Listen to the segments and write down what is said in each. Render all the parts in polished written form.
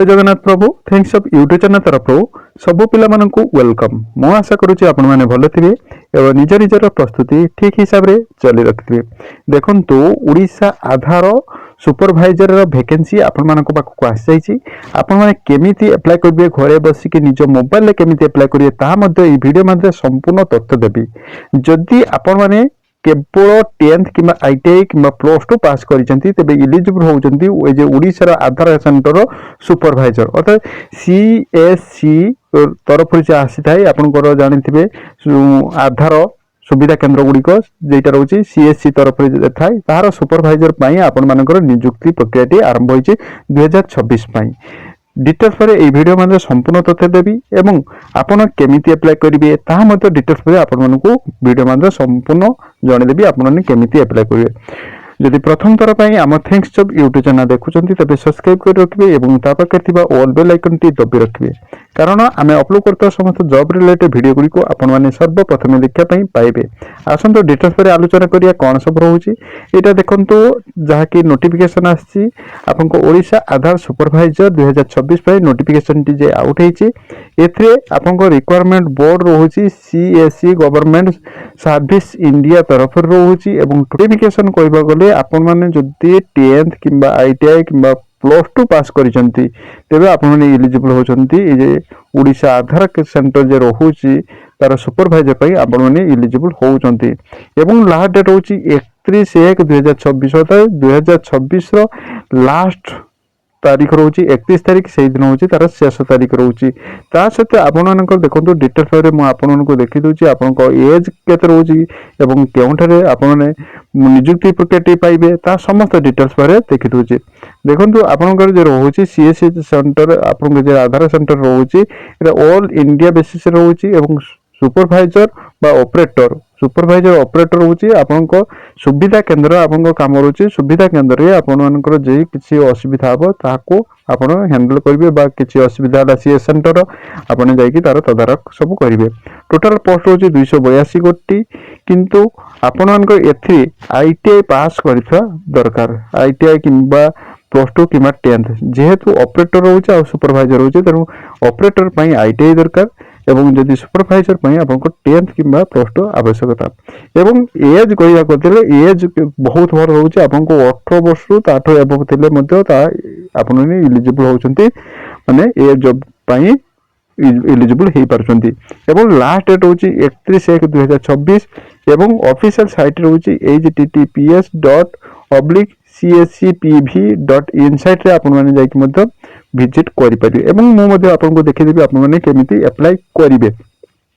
जय जगन्नाथ प्रभु thanks of YouTube channel तरफ सबु पिला माननकु वेलकम। मु आशा करुछि आपण माने भलो थिबे एवं निज निजर प्रस्तुति ठीक हिसाब रे चली रखिबे। देखंतु ओडिशा आधार सुपरवाइजर रो वैकेंसी आपण मानक पाखु आसी जाईछि। आपण माने केमिति अप्लाई करबे घरे बसी के निज मोबाइल रे केमिति अप्लाई करिवे ता मध्ये ई वीडियो मध्ये संपूर्ण तथ्य देबी। जदि आपण माने केवल 10th कि आईटीआई कि प्लस टू पास करिसेंती तेबे इलिजिबल होउचंती ए जे ओडिसा रो आधार सेंटर सुपरवाइजर अर्थात सीएससी तरफ से आसी थाए। आपनकर जानिथिबे आधार सुविधा केन्द्र गुड़िक जेटा रोचे सीएससी तरफ थाए तार सुपरवाइजर पई आपण मानकर नियुक्ति प्रक्रियाटी आरंभ होइछि 2026 पई। डिटेल्स पर ए वीडियो मध्ये संपूर्ण तथ्य देबी एवं आपण केमिति अप्लाई करिवे ताहा मध्ये डिटेल्स पर आपण मानकु वीडियो मध्ये संपूर्ण जणेदेबी आपण माने केमिति अप्लाई करिवे। जदि प्रथम थर पई आम थैंक्स जॉब यूट्यूब चैनल देखुचंती तबे सब्सक्राइब कर रखिबे एवं ता पाखे थिबा ऑल बेल आइकन टी दबि रखिबे कारण आमे अपलोड करता समस्त जॉब रिलेटेड वीडियो गुडी को आपण माने सर्वप्रथम देखा पई पाइबे। आसंतो डिटेल्स पर आलोचना करिया कोन सब रहउची एटा देखंतु जहा कि नोटिफिकेशन आछि आपनको ओडिशा आधार सुपरवाइजर 2026 पई नोटिफिकेशन टी जे आउट हेछि। एथरे आपनको रिक्वायरमेंट बोर्ड रहउची सीएससी गवर्नमेंट सर्विस इंडिया तरफ रहउची एवं नोटिफिकेशन कहबा गले आपण माने जदि 10th किंबा आईटीआई किंबा प्लस टू पास करिसेंती तेबे आपण माने एलिजिबल होचंती ए जे ओडिशा आधार सेंटर जे रहउची तार सुपरवाइजर पई आपण माने एलिजिबल होचंती एवं लास्ट डेट होची 31/1/2026 अर्थात 2026 रो लास्ट तारीख रोची 31 तारीख से दिन होची तार शेष तारीख रोची। ता सते आपण मानकर देखंतु डिटेल्स रे मु आपण मानको देखि दोची आपण को एज केते रोची एवं केउठारे आपण माने नियुक्ति प्रक्रिया पाइबे ता समस्त डिटेल्स पर देखि दोची। देखंतु आपनकर जे रोची सीएससी सेंटर आपण जे आधार सेंटर रोची एटा ऑल इंडिया बेसिस रोची एवं सुपरवाइजर बा ऑपरेटर सुपरवाइजर ऑपरेटर होची आपनको सुविधा केंद्र आपनको काम रोची सुविधा केंद्र रे आपण मानकर जे किछि असुविधा हबो ताको आपण हैंडल करिवे बा किछि असुविधा ला सीएस सेंटर आपण जाई कि तार तदारक सब करिवे। टोटल पोस्ट होची 282 गोटी किंतु आपण मानकर एथि आईटीआई पास करिथा दरकार आईटीआई किंबा प्लस टू कि 10th जेहेतु ऑपरेटर होची आ सुपरवाइजर होची तनु ऑपरेटर पई आईटीआई दरकार एवं जदि सुपरवाइजर पई आपनको 10th किंबा प्लस टू आवश्यकता एवं एज कहिया करथिले एज बहुत भर होउची आपनको 18 वर्ष ताठो एबव थिले मध्ये ता आपण ने एलिजिबल होउचंती माने ए जॉब पई एलिजिबल हे परचंती एवं लास्ट डेट होची 31/1/2026 एवं ऑफिशियल साइट रहउची https://cscpv.in साइट रे आपण माने जाई कि मध्ये विजिट करि परिबे एवं मु मध्ये आपन को देखि देबी आपण माने केमिति अप्लाई करिवे।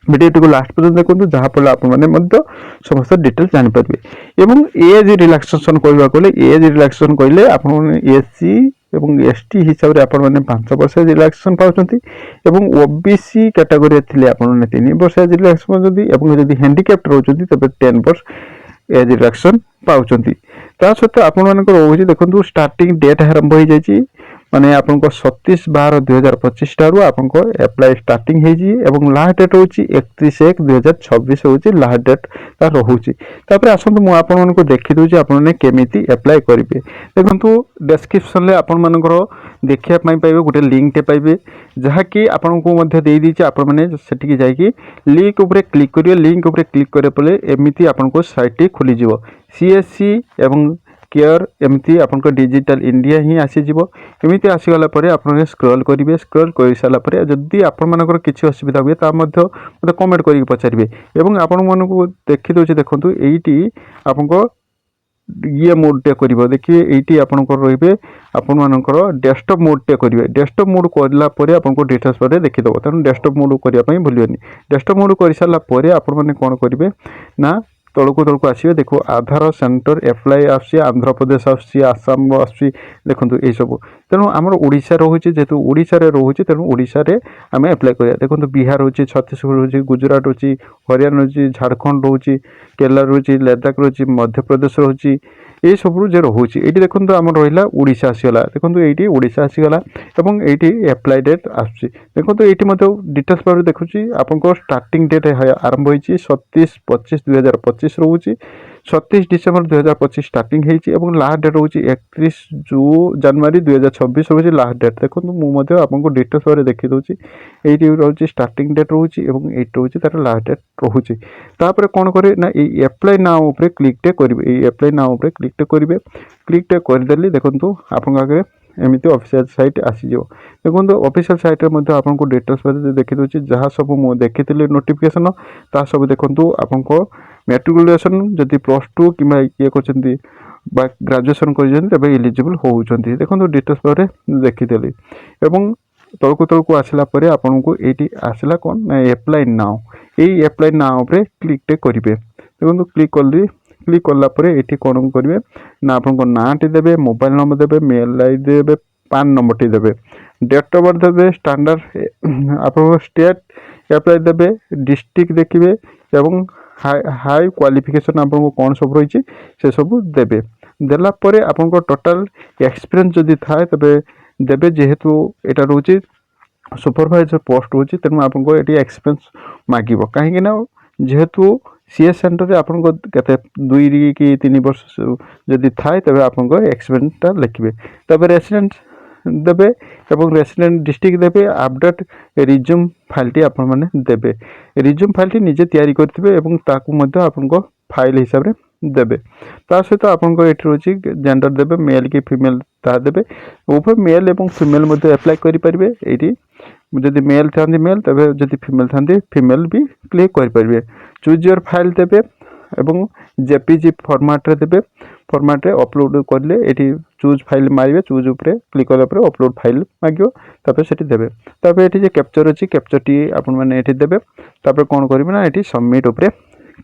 वीडियो को लास्ट पर्यंत देखंतु जहा पर आपण माने मध्ये समस्त डिटेल्स जानि परिबे एवं एज रिलैक्सेशन कहबा कोले एज रिलैक्सेशन कहले आपण माने एससी एवं एसटी हिसाब रे आपण माने 5 वर्ष रिलैक्सेशन पाउचंती एवं ओबीसी कैटेगरी थिले आपण माने 3 वर्ष रिलैक्सेशन पाउचंती एवं जदि हैंडिकैप्ड रहउचंती तबे 10 वर्ष एज रिलैक्सेशन पाउचंती। ता सत्ते आपण मानकर होउची देखंतु स्टार्टिंग डेट आरंभ होई जाईची माने आपनको 27/12/2025 टारु आपनको अप्लाई स्टार्टिंग हेजी एवं लास्ट डेट होची 31/1/2026 होची लास्ट डेट ता रहउची। तापर आसंतु मु आपण मानको देखि दोची आपण ने केमिति अप्लाई करिवे। देखंतु डिस्क्रिप्शन ले आपण मानकर देखिया पई पाइबे गोटे लिंक टे पाइबे जहा कि आपण को मध्ये देई दिछि आपण माने सेठी की जाई कि लिंक ऊपर क्लिक करियो लिंक ऊपर क्लिक करे पले एमिति आपण को साइट टी खुली जिवो सीएससी एवं केयर एमती आपनको डिजिटल इंडिया ही आसी जिवो एमिति आसी गला परे आपण स्क्रॉल करिवे स्क्रॉल करि साला परे जदी आपण मानकर किछि असुविधा हुए ता मध्ये मते कमेंट करि पचारिवे एवं आपण मानको देखि दोछि देखंतु एइटी आपनको ये मोड टे करिवो देखिए एइटी आपनको रहिबे आपण मानकर डेस्कटॉप मोड टे करिवे डेस्कटॉप मोड करला परे आपनको डिटेल्स परे देखि दबो तन डेस्कटॉप मोड करिया पई भूलियोनी। डेस्कटॉप मोड करि साला परे आपण माने कोन करिवे ना तलको आसिए देखो आधार सेंटर एप्लाई आसी आंध्र प्रदेश आसी आसाम आसी देखंतु ए सब तेणु आमर ओडिशा रहउची जेतु ओडिशा रे रहउची तेणु ओडिशा रे आमे अप्लाई करिया। देखंतु बिहार होची छत्तीसगढ़ होची गुजरात होची हरियाणा होची झारखंड होची केरला होची लद्दाख होची मध्य प्रदेश होची ए सब जे रहउची एटी देखंतु आमर रहिला ओडिशा आसीगला देखंतु एटी ओडिशा आसीगला एवं एटी अप्लाई डेट आसी देखंतु एटी मध्ये डिटेल्स पर देखुची आपनको स्टार्टिंग डेट आरंभ होईची 27/25/2025 रहउची 27 डिसेम्बर 2025 स्टार्टिंग होती और लास्ट डेट रोचे 31 जनवरी 2026 रोचे लास्ट डेट। देखो मुझे आपको डिटेल्स बारे देखी दूसरी ये रोचे स्टार्टिंग डेट रोचे ये रोचे तार लास्ट डेट रोचे। तापर कौन करे ना ये एप्लाई नाउ उपरे क्लिकटे करेंगे। एप्लाई नाउ उपरे क्लिकटे करेंगे। क्लिकटे करदेली देखो आपन आगे एमती ऑफिशियल साइट आसीज। देखो ऑफिशियल साइट में आपको डिटेल्स देखी दूसरी जहाँ सब मुझे देखी नोटिफिकेशन ता सब देखो आपको मैट्रिकुलेसन जदि +2 कि ये कर ग्रेजुएशन कर एलिजिबल होती। देखो डिटेल्स पर देखीदेली और तलकू आसला आपन को ये आसला कौन ना एप्लाई नाउ। ये एप्लाई नाउ क्लिकटे करेंगे। देखो क्लिक कलापर ये कौन करेंगे ना आप नाटी देवे, मोबाइल नंबर देवे, मेल आई देवे, पान नंबर टी देवे, डेट ऑफ बर्थ देवे, स्टैंडर्ड आप स्टेट एप्लाई देवे, डिस्ट्रिक्ट देखिए और हाई क्वालिफिकेशन आपको कौन सब रही से सब देवे। देलापर आपन टोटाल एक्सपीरियंस जदि थाए तबे देवे। जेहेतु यहाँ रोचे सुपरवाइजर पोस्ट रोचे तेणु आपको ये एक्सपीरियंस मागिब कहीं जेहेतु सीएस सेंटर में आपको केते 2 कि 3 वर्ष जदि थाए तबे आपको एक्सपीरियंसटा लिखिए। तब रेसिडेंट देवे और रेसिडेंट डिस्ट्रिक्ट देवे। अपडेट रिज्यूम फाइलटी आपण माने देवे। रिज्यूम फाइलटी निजे तैयारी करथिबे और ताकू मध्य आपनको फाइल हिसाब रे देवे। ता सहित आपको ये रोचे जेंडर देवे, मेल कि फीमेल ता देवे। उभय मेल और फीमेल मध्य एप्लाई करेंगे। ये जदि मेल था मेल तब जदि फीमेल था फीमेल भी क्लिक करेंगे। चूज योर फाइल देवे और जेपीजी फॉर्मेट रे देवे। फॉर्मेट रे अपलोड करले ये चूज फाइल मारे चूज उपरे क्लिक कलापर अपलोड फाइल मांगो तापर से देवे। तापर ये कैप्चर अच्छी कैप्चर टी आपण मैंने ये देवे। तापर कौन करेंगे ना ये सबमिट उपरे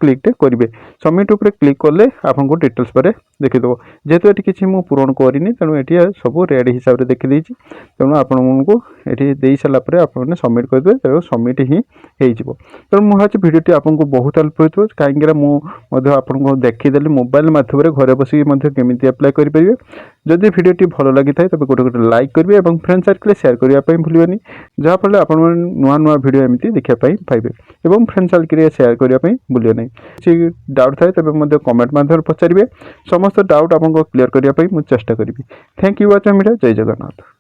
क्लिकटे करेंगे। सबमिट उपरे क्लिक कले आपको डिटेल्स पर देखीदेव। जेहेतु ये किसी मुझे पूरण करनी तेणु ये सब रेड हिसाब से देखीदे तेणु आपको ये दे सारापर आपने सबमिट करदे तेणु सबमिट ही हो। तेणु मुझे भिडियोटी आपको बहुत हेल्प हो कहीं मुझे आपको देखीदेली मोबाइल माध्यम घरे बसिक केमी अप्लाई करेंगे। जदि भिडियोटी भल लगी था तब गोटे लाइक करेंगे और फ्रेंड सर्कल शेयर करने भूलें जहाँफल आप नुआ नुआ भिडियो एमती देखापी पाइबे और फ्रेंड सर्कल शेयर करने भूलें नहीं। किसी डाउट थाए तब कमेंट माध्यम पचारे समस्त डाउट आपको क्लियर करने मुझे चेष्टा करी। Thank you watching video. जय जगन्नाथ।